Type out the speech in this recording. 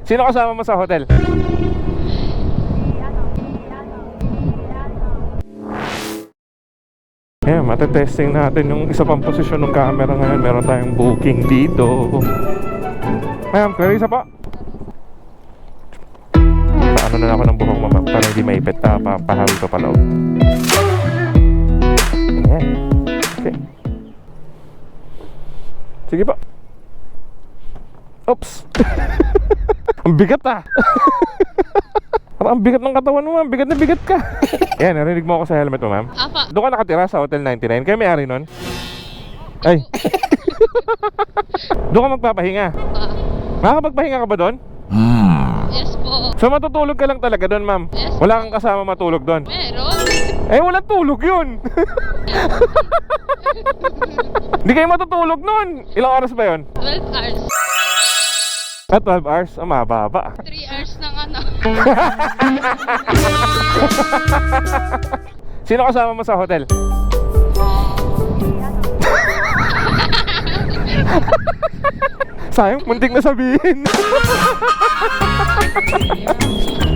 Sino kasama mo sa hotel? Ayan, matetesting natin yung isa pang posisyon ng camera ngayon. Meron tayong booking dito. Ma'am, Clarissa po. Paano na ako ng buhok mo, ma'am? Para hindi maipit, pahawi pa pala. Ayan. Okay. Sige po. Oops. Ang bigat ah. Parang ang bigat ng katawan mo, ma'am. Bigat na bigat ka. Ayan, narinig mo ako sa helmet mo, ma'am. Apa. Doon ka nakatira sa Hotel 99. Kayo may-ari nun? Ay. Doon ka magpapahinga. Makakapagpahinga ka ba doon? Yes po. So matutulog ka lang talaga doon, ma'am? Yes. Wala kang kasama matulog doon? Meron. Eh, walang tulog yun. Hindi kayo matutulog noon. Ilang oras ba yun? 12 hours. At 12 hours? Ah, mababa. 3 hours ng ano. Sino kasama mo sa hotel? Sayang, muntik na sabihin.